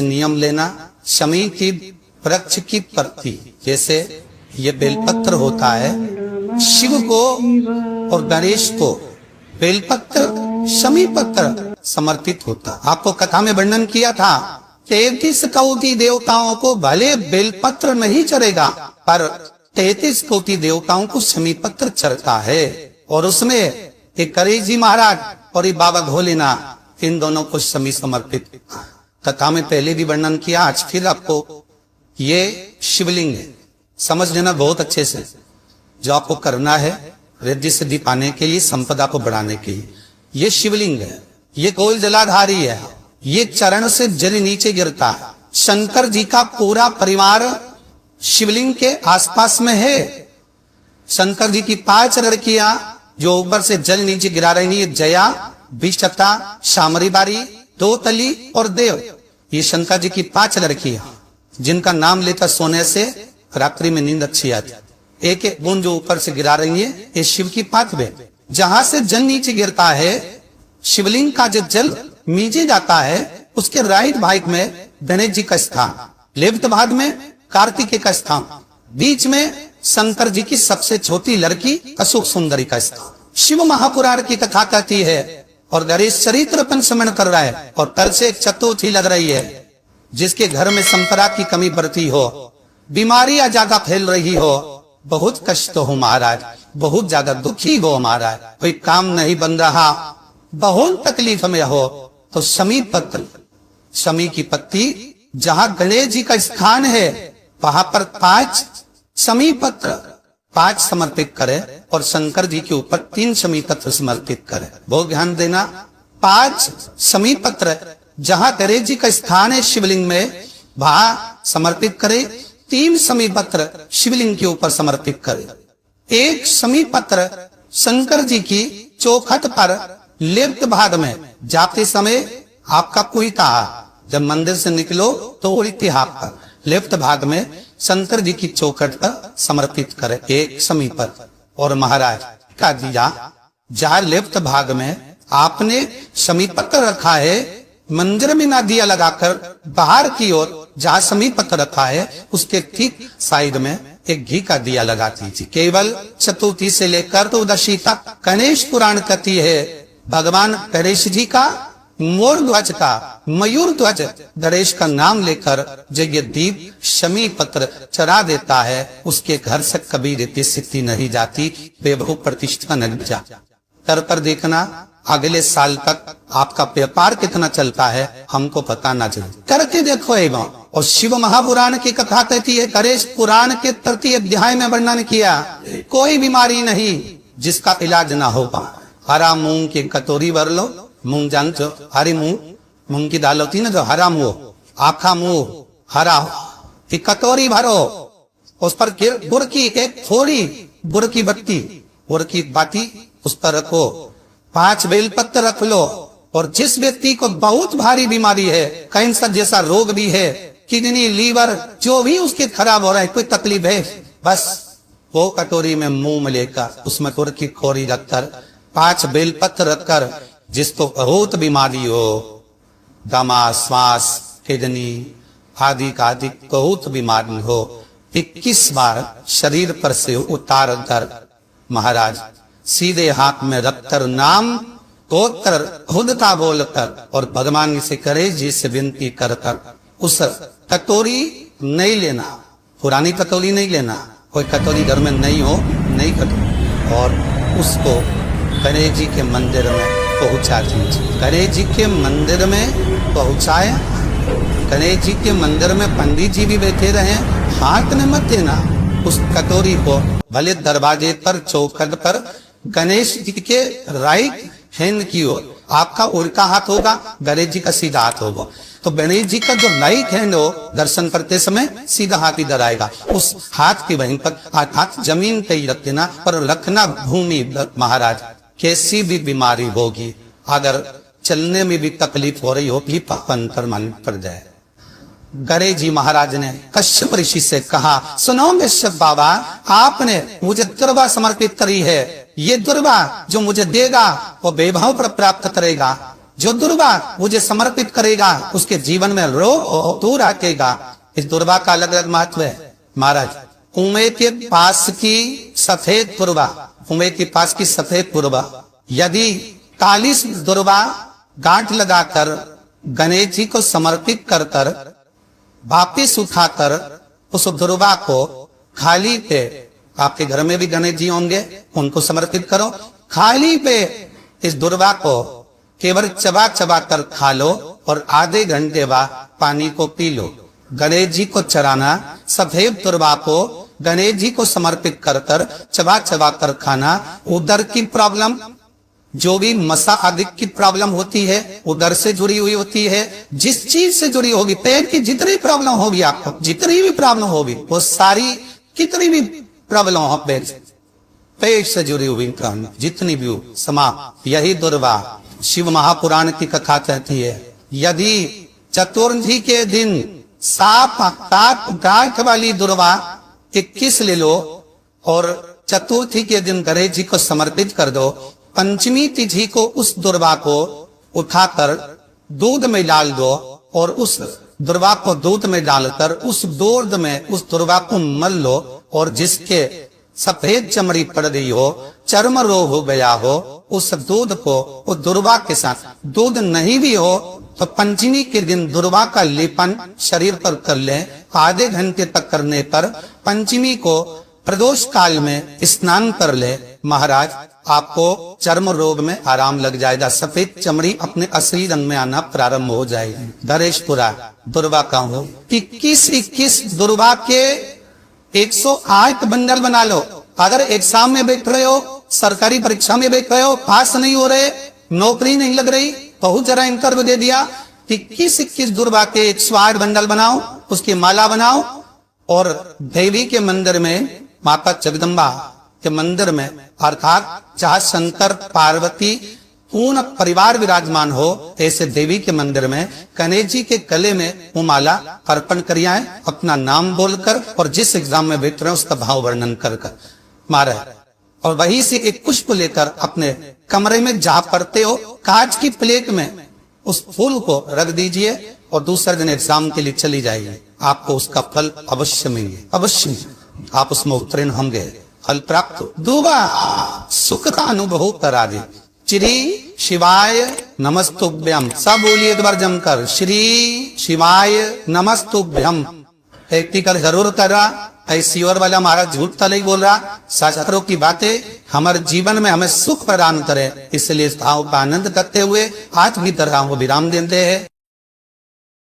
नियम लेना, शमी की वृक्ष की पत्ती, जैसे ये बेलपत्र होता है, शिव को और गणेश को बेलपत्र शमी पत्र समर्पित होता। आपको कथा में वर्णन किया था 33 कोटि देवताओं को भले बेलपत्र नहीं चढ़ेगा, पर 33 कोटि देवताओं को शमी पत्र चढ़ता है। और उसमें एक गणेश जी महाराज और एक बाबा भोलेनाथ, इन दोनों को शमी समर्पित। कथा में पहले भी वर्णन किया, आज फिर आपको ये शिवलिंग है, समझ लेना बहुत अच्छे से। जो आपको करना है रिद्धि सिद्धि पाने के लिए, संपदा को बढ़ाने के लिए, ये शिवलिंग है, ये कोल जलाधारी है, ये चरण से जल नीचे गिरता है। शंकर जी का पूरा परिवार शिवलिंग के आसपास में है। शंकर जी की 5 लड़कियां जो ऊपर से जल नीचे गिरा रही है, जया, विशता, शामरी बारी, दोतली और देव, ये शंकर जी की 5 लड़कियां, जिनका नाम लेकर सोने से रात्रि में नींद अच्छी आती। एक एक बूंद जो ऊपर से गिरा रही है, ये शिव की 5 बहन। जहां से जल नीचे गिरता है, शिवलिंग का जो जल नीचे जाता है, उसके राइट भाग में गणेश जी का स्थान, लेफ्ट भाग में कार्तिकेय का स्थान, बीच में शंकर जी की सबसे छोटी लड़की अशोक सुंदरी का स्थान। शिव महापुराण की कथा कहती है और गणेश चरित्र स्मरण कर रहा है, और तल से एक चतुर्थी लग रही है। जिसके घर में संपदा की कमी बढ़ती हो, बीमारियां ज्यादा फैल रही हो, बहुत कष्ट हो महाराज, बहुत ज्यादा दुखी हो महाराज, कोई काम नहीं बन रहा, बहुत तकलीफ में हो, तो शमी पत्र, शमी की पत्ती, जहां गणेश जी का स्थान है, वहां पर 5 शमी पत्र 5 समर्पित करे और शंकर जी के ऊपर 3 शमी पत्र समर्पित करे। बहुत ध्यान देना, 5 शमी पत्र जहां गणेश जी का स्थान है शिवलिंग में, वहां समर्पित करे। 3 शमी पत्र शिवलिंग के ऊपर समर्पित करे। एक शमी पत्र शंकर जी की चौखट पर लेफ्ट भाग में जाते समय, आपका कुहिता, जब मंदिर से निकलो तो उल्टी हाथ पर लेफ्ट भाग में शंकर जी की चौखट पर समर्पित करे एक शमी पत्र। और महाराज का दिया, जहां लेफ्ट भाग में आपने शमी पत्र रखा है, मंदिर में ना दिया लगाकर बाहर की ओर जहां शमी पत्र रखा है, उसके ठीक साइड में एक घी का दिया लगा दीजिए। केवल चतुर्थी से लेकर तो दशी तक गणेश पुराण कहती है, भगवान गणेश जी का मोर ध्वज का, मयूर ध्वज गणेश का नाम लेकर जो ये दीप शमी पत्र चढ़ा देता है, उसके घर से कभी रिद्धि सिद्धि नहीं जाती, वैभव प्रतिष्ठा नहीं जाती। तर पर देखना, अगले साल तक आपका व्यापार कितना चलता है हमको पता ना चले, करके देखो एवं। और शिव महापुराण की कथा कहती है, गणेश पुराण के 3 अध्याय में वर्णन किया, कोई बीमारी नहीं जिसका इलाज ना होगा। हरा मूंग की कटोरी भर लो, मूंग जानते हो, हरी मूंग की दाल होती है ना, जो हरा मूंग, आखा मूंग हरा, एक कटोरी भरो, उस पर गुड़ की एक थोड़ी गुड़ की बत्ती, गुड़ की बाती उस पर रखो, 5 बेलपत्र रख लो। और जिस व्यक्ति को बहुत भारी बीमारी है, कैंसर जैसा रोग भी है, किडनी, लीवर, जो भी उसके खराब हो रहा है, कोई तकलीफ है, बस वो कटोरी में मुंह लेकर उसमें गुड़ की खोरी रखकर 5 बेलपत्र रखकर, जिसको बहुत बीमारी हो, दमा, श्वास, किडनी आदि का आदि बहुत बीमारी हो, 21 बार शरीर पर से उतार कर महाराज सीधे हाथ में रखकर नाम तोड़कर खुदता बोलकर और भगवान से करे जी से विनती कर कर उस कटोरी नहीं लेना, पुरानी कटोरी नहीं लेना, कोई कटोरी घर में नहीं हो, नहीं कटोरी, और उसको गणेश जी के मंदिर में पहुंचा दीजिए। गणेश जी के मंदिर में पहुंचाया, गणेश जी के मंदिर में पंडित जी भी बैठे रहे, हाथ में मत देना उस कटोरी को, भले दरवाजे पर चौखट पर गणेश जी के राइट हैंड की ओर आपका उल्टा हाथ होगा, गणेश जी का सीधा हाथ होगा, तो गणेश जी का जो राइट हैंड हो, दर्शन करते समय सीधा हाथ इधर आएगा, उस हाथ की वहीं पर हाथ जमीन पे ही रख देना, पर रखना भूमि। महाराज कैसी भी बीमारी होगी, अगर चलने में भी तकलीफ हो रही होगी, पापन पर मन पड़ जाए। गणेश जी महाराज ने कश्यप ऋषि से कहा, सुनो कश्यप बाबा, आपने मुझे दुर्वा समर्पित करी है, ये दुर्वा जो मुझे देगा वो वैभव पर प्राप्त करेगा, जो दुर्वा मुझे समर्पित करेगा उसके जीवन में रोग दूर हटेगा। इस दुर्वा का अलग अलग महत्व है महाराज। कुएं के पास की सफेद दुर्वा, कुएं के पास की सफेद दुर्वा यदि 40 दुर्वा गांठ लगाकर गणेश जी को समर्पित कर वापिस उठाकर उस दुर्वा को खाली पे, आपके घर में भी गणेश जी होंगे, उनको समर्पित करो, खाली पे इस दुर्वा को केवल चबा चबा कर खा लो और आधे घंटे बाद पानी को पी लो। गणेश जी को चराना, सफेद दुर्वा को गणेश जी को समर्पित कर चबा चबा कर खाना, उदर की प्रॉब्लम, जो भी मसा आदि की प्रॉब्लम होती है उदर से जुड़ी हुई होती है, जिस चीज से जुड़ी होगी, पेट की जितनी प्रॉब्लम होगी, आपको जितनी भी प्रॉब्लम होगी, वो सारी कितनी भी प्रॉब्लम हो पेट से जुड़ी हुई प्रॉब्लम जितनी भी हो समाप्त। यही दुर्वा शिव महापुराण की कथा कहती है। यदि चतुर्थी के दिन सात गांठ वाली दुर्वा 21 ले लो और चतुर्थी के दिन गणेश जी को समर्पित कर दो, पंचमी तिथि को उस दुर्वा को उठाकर दूध में डाल दो और उस दुर्वा को दूध में डालकर उस दूध में उस दुर्वा को मल लो, और जिसके सफेद चमड़ी पड़ गई हो, चर्म रोग हो गया हो, उस दूध को उस दुर्वा के साथ, दूध नहीं भी हो तो पंचमी के दिन दुर्वा का लेपन शरीर पर कर ले। आधे घंटे तक करने पर पंचमी को प्रदोष काल में स्नान कर ले, महाराज आपको चर्म रोग में आराम लग जाएगा, सफेद चमड़ी अपने असली रंग में आना प्रारंभ हो जाएगी। दरेशपुरा दुर्वा का हो 21 दुर्वा के 108 बंडल बना लो। अगर एग्जाम में बैठ रहे हो, सरकारी परीक्षा में बैठ रहे हो, पास नहीं हो रहे, नौकरी नहीं लग रही, बहुत जरा इंटरव्यू दे दिया, 21 दुर्वा के 108 बंडल बनाओ, उसकी माला बनाओ और देवी के मंदिर में, माता जगदम्बा के मंदिर में, अर्थात जहाँ शंकर पार्वती पूर्ण परिवार विराजमान हो, ऐसे देवी के मंदिर में गणेश जी के गले में वो माला अर्पण करिया है, अपना नाम बोलकर और जिस एग्जाम में बैठ रहे हैं उसका भाव वर्णन कर मारे, और वहीं से एक पुष्प लेकर अपने कमरे में जहाँ पढ़ते हो कांच की प्लेट में उस फूल को रख दीजिए और दूसरे दिन एग्जाम के लिए चली जाइए, आपको उसका फल अवश्य मिलेगा, अवश्य आप उसमें उत्तीर्ण होंगे, फल प्राप्त दूबा सुख का अनुभव करा दे। श्री शिवाय नमस्तुभ्यम, सब बोलिए एक बार जमकर, श्री शिवाय नमस्तुभ्यम। प्रैक्टिकल जरूर कर रहा, ऐसी और वाला हमारा झूठ तो नहीं बोल रहा, शास्त्रों की बातें हमारे जीवन में हमें सुख प्रदान करे, इसलिए इस भाव का आनंद करते हुए आज भी तरह वो विराम देते हैं।